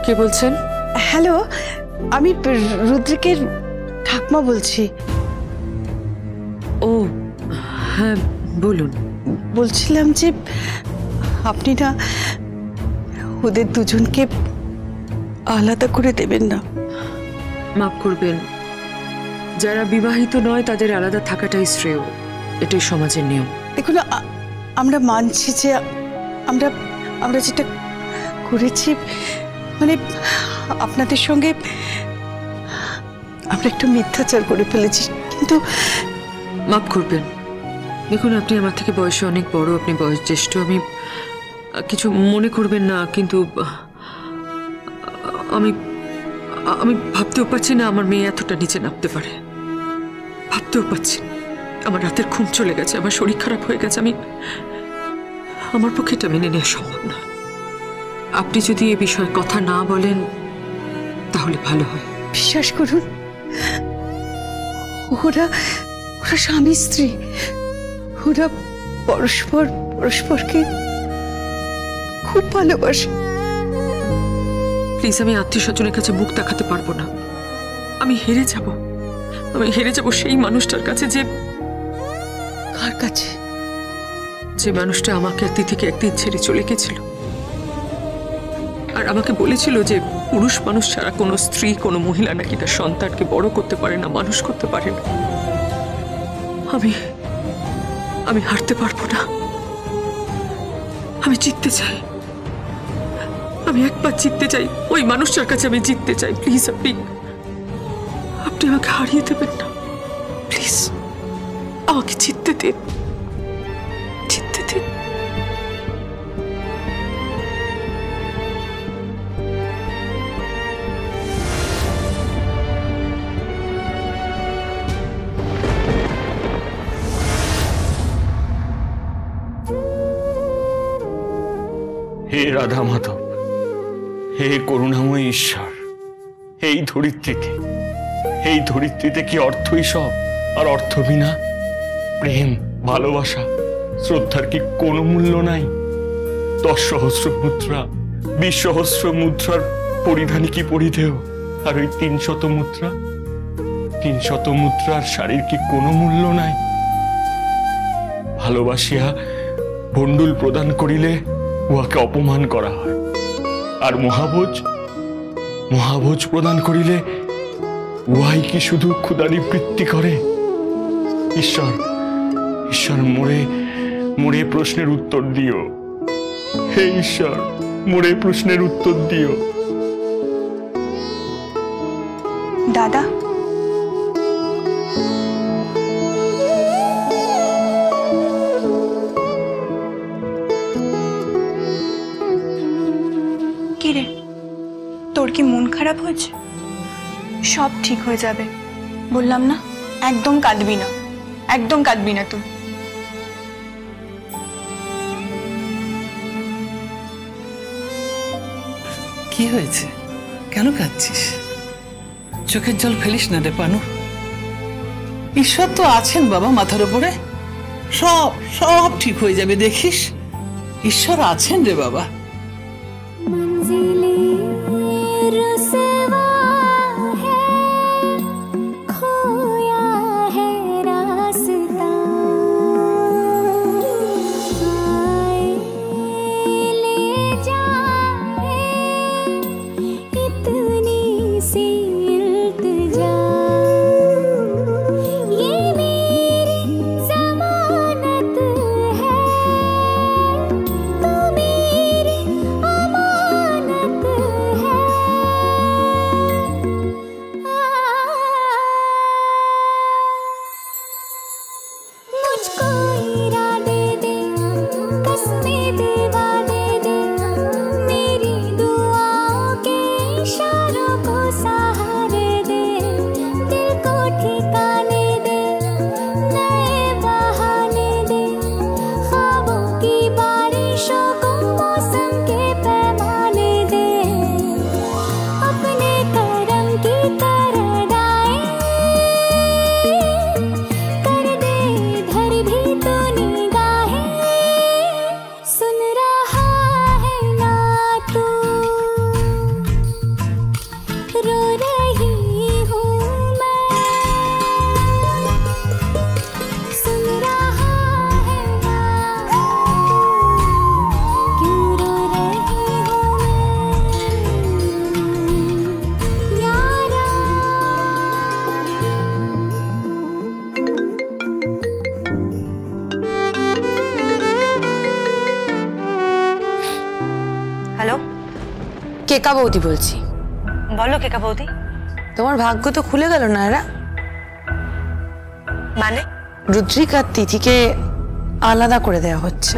কে বলছেন? হ্যালো, আমি রুদ্রিকের ঠাকমা বলছি। ও হ্যাঁ বলুন। বলছিলাম যে আপনি না ওদের দুজনকে আলাদা করে দেবেন না? মাফ করবেন, যারা বিবাহিত নয় তাদের আলাদা থাকাটাই শ্রেয়, এটাই সমাজের নিয়ম। দেখুন, আমরা মানছি যে আমরা যেটা করেছি, মানে আপনাদের সঙ্গে আমরা একটু মিথ্যাচার করে ফেলেছি, কিন্তু মাফ করবেন। দেখুন, আপনি আমার থেকে বয়সে অনেক বড়, আপনি বয়স জ্যেষ্ঠ, আমি কিছু মনে করবেন না, কিন্তু আমি আমি ভাবতেও পারছি না আমার মেয়ে এতটা নিচে নামতে পারে। ভাবতেও পারছি না। আমার রাতের ঘুম চলে গেছে, আমার শরীর খারাপ হয়ে গেছে, আমার পক্ষে এটা মেনে নেওয়া সম্ভব না। আপনি যদি এ বিষয়ে কথা না বলেন তাহলে ভালো হয়। বিশ্বাস করুন, ওরা স্বামী স্ত্রী, ওরা পরস্পরকে খুব ভালোবাসে। প্লিজ, আমি আত্মীয় স্বজনের কাছে মুখ দেখাতে পারবো না। আমি হেরে যাব সেই মানুষটার কাছে। কার কাছে? যে মানুষটা আমাকে একদিন থেকে একদিন ছেড়ে চলে গেছিল, আর আমাকে বলেছিল যে পুরুষ মানুষ ছাড়া কোনো স্ত্রী, কোনো মহিলা নাকি তার সন্তানকে বড় করতে পারে না, মানুষ করতে পারে না। আমি হারতে পারবো না। আমি জিততে চাই। আমি একবার জিততে চাই, ওই মানুষটার কাছে আমি জিততে চাই। প্লিজ, আপনি আমাকে হারিয়ে দেবেন না। প্লিজ, আমাকে জিততে দিন, জিততে দিন। হে রাধা মাধব, হে করুণাময় ঈশ্বর, এই ধরিত্রীতে কি অর্থই সব? আর অর্থ বিনা প্রেম, ভালোবাসা, শ্রদ্ধার কি কোনো মূল্য নাই? 10 সহস্র মুদ্রা, 20 সহস্র মুদ্রার পরিধানী কি পরিধেয়? আর ওই 300 মুদ্রার শাড়ির কি কোনো মূল্য নাই? ভালোবাসিয়া ভণ্ডুল প্রদান করিলে উহাকে অপমান করা হয়, আর মহাভোজ প্রদান করিলে উহাই কি শুধু ক্ষুধানিবৃত্তি করে? ঈশ্বর মোরে প্রশ্নের উত্তর দিও। হে ঈশ্বর, মোরে প্রশ্নের উত্তর দিও। দাদা, কি রে, তোর কি মন খারাপ হয়েছে? সব ঠিক হয়ে যাবে, বললাম না? একদম কাঁদবি না, একদম কাঁদবি না তুই। কি হয়েছে? কেন কাঁদছিস? চোখের জল ফেলিস না রে পানু। ঈশ্বর তো আছেন বাবা মাথার উপরে, সব সব ঠিক হয়ে যাবে, দেখিস। ঈশ্বর আছেন রে বাবা। কেকা বৌদি বলছি। বলো কেকা বৌদি। তোমার ভাগ্য তো খুলে গেল না এরা। মানে? রুদ্রিক আর তিথিকে আলাদা করে দেওয়া হচ্ছে।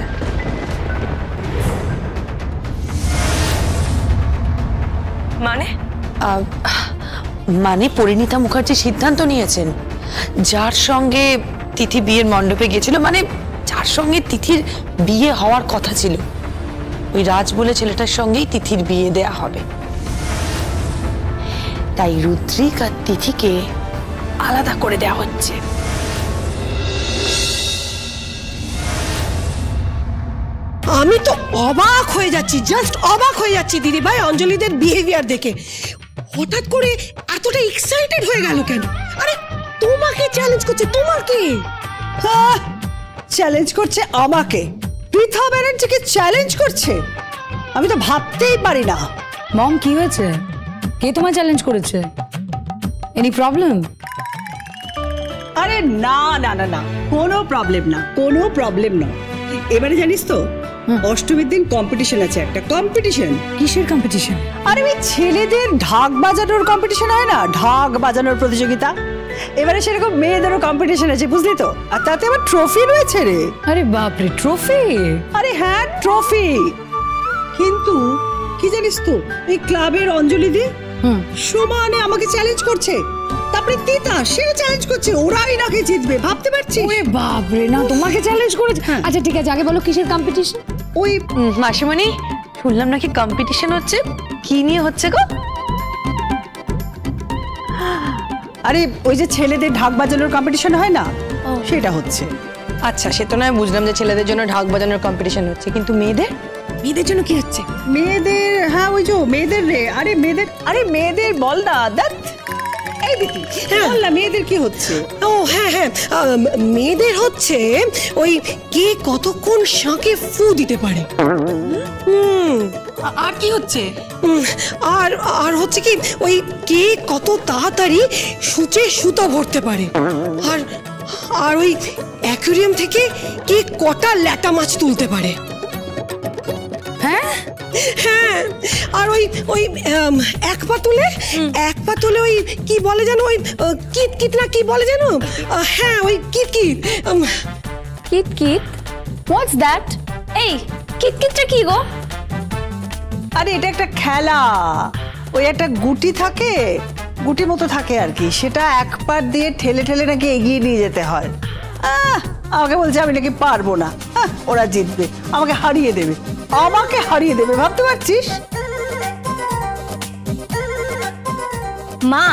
মানে? মানে পরিণীতা মুখার্জি সিদ্ধান্ত নিয়েছেন, যার সঙ্গে তিথি বিয়ের মণ্ডপে গিয়েছিল, মানে যার সঙ্গে তিথির বিয়ে হওয়ার কথা ছিল, ওই রাজ বলে ছেলেটার সঙ্গেই তিথির বিয়ে দেয়া হবে। তাই রুদ্রিক আর তিথিকে আলাদা করে দেওয়া হচ্ছে। আমি তো অবাক হয়ে যাচ্ছি, জাস্ট অবাক হয়ে যাচ্ছি দিদি ভাই অঞ্জলিদের বিহেভিয়ার দেখে। হঠাৎ করে এতটা এক্সাইটেড হয়ে গেল কেন? আরে তোমাকে চ্যালেঞ্জ করছে, তোমাকে চ্যালেঞ্জ করছে, আমাকে পৃথা ব্যানার্জিকে চ্যালেঞ্জ করছে। আমি তো ভাবতেই পারি না। মম কি হয়েছে? কে তোমায় চ্যালেঞ্জ করেছে? Any problem? আরে না না না না, কোনো প্রবলেম না, কোনো প্রবলেম না। এবারে জানিস তো অষ্টমীর দিন কম্পিটিশন আছে, একটা কম্পিটিশন। কিসের কম্পিটিশন? আরে ওই ছেলেদের ঢাক বাজানোর কম্পিটিশন হয় না, ঢাক বাজানোর প্রতিযোগিতা। এবারে সেরকম মেয়েদেরও কম্পিটিশন আছে, বুঝলি তো? আর তাতে আবার ট্রফি রয়েছে রে। আরে বাপরে, ট্রফি? আরে হ্যাঁ ট্রফি। কিন্তু কি জানিস তো, এই ক্লাবের অঞ্জলি দি সমানে আমাকে চ্যালেঞ্জ করছে, তারপরে তিতা সেও চ্যালেঞ্জ করছে, ওরাই নাকি জিতবে, ভাবতে পারছিস? ওরে বাপরে, না তোমাকে চ্যালেঞ্জ করেছে? আচ্ছা ঠিক আছে, আগে বলো কিসের কম্পিটিশন? ওই মাসিমণি, শুনলাম নাকি কম্পিটিশন হচ্ছে। কি নিয়ে হচ্ছে গো? আরে ওই যে ছেলেদের ঢাক বাজানোর কম্পিটিশন হয় না, সেটা হচ্ছে। আচ্ছা, সে তো নয় বুঝলাম যে ছেলেদের জন্য ঢাক বাজানোর কম্পিটিশন হচ্ছে, কিন্তু মেয়েদের? মেয়েদের জন্য কি হচ্ছে? মেয়েদের, হ্যাঁ ওই যে মেয়েদের রে। আরে মেয়েদের, আরে মেয়েদের বল না দাঁত। এই দিদি বল না, মেয়েদের কি হচ্ছে? ও হ্যাঁ হ্যাঁ, মেয়েদের হচ্ছে ওই কে কতক্ষণ শাঁকে ফু দিতে পারে। আর কি হচ্ছে? আর আর হচ্ছে কি, ওই কে কত তাড়াতাড়ি সূচে সুতো ভরতে পারে। আর আর ওই অ্যাকুয়ারিয়াম থেকে কে কটা ল্যাটা মাছ তুলতে পারে। হ্যাঁ হ্যাঁ, আর ওই ওই এক পা তুলে ওই কি বলে জানো, ওই কিট কিট না কি বলে জানো? হ্যাঁ ওই kit kit. Kit kit? What's that? এই কিট কিটটা কি গো? আরে এটা একটা খেলা, ওই একটা গুটি থাকে, গুটি মতো থাকে আর কি, সেটা এক পার দিয়ে ঠেলে ঠেলে নাকি এগিয়ে নিয়ে যেতে হয়। আমাকে বলছে আমি নাকি পারবো না, ওরা জিতবে, আমাকে হারিয়ে দেবে, আমাকে হারিয়ে দেবে, ভাবতে পারছিস? মা,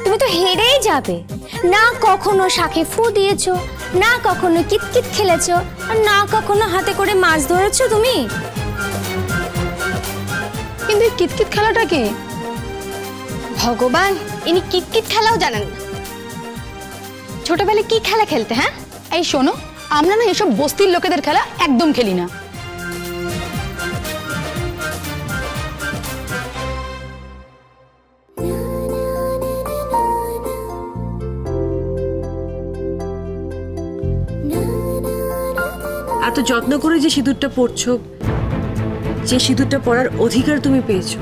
তুমি তো হেরেই যাবে। না কখনো শাকে ফু দিয়েছো, না কখনো কিতকিত খেলেছো, আর না কখনো হাতে করে মাছ ধরেছো তুমি। কিন্তু কিতকিত খেলাটা কি? ভগবান, ইনি কিতকিত খেলাও জানেন না। ছোটবেলায় কি খেলা খেলতে? হ্যাঁ এই শোনো, আমরা না এসব বস্তির লোকেদের খেলা একদম খেলি না। এত যত্ন করে যে সিঁদুরটা পরছো, যে সিঁদুরটা পরার অধিকার তুমি পেয়েছো,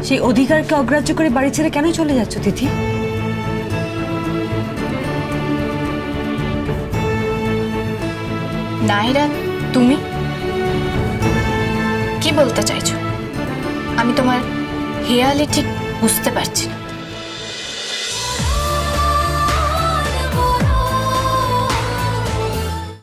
সেই অধিকারকে অগ্রাহ্য করে বাড়ি ছেড়ে কেন চলে যাচ্ছ তিথি? নাইরা, তুমি কি বলতে চাইছো? আমি তোমার হেয়ালি ঠিক বুঝতে পারছি না।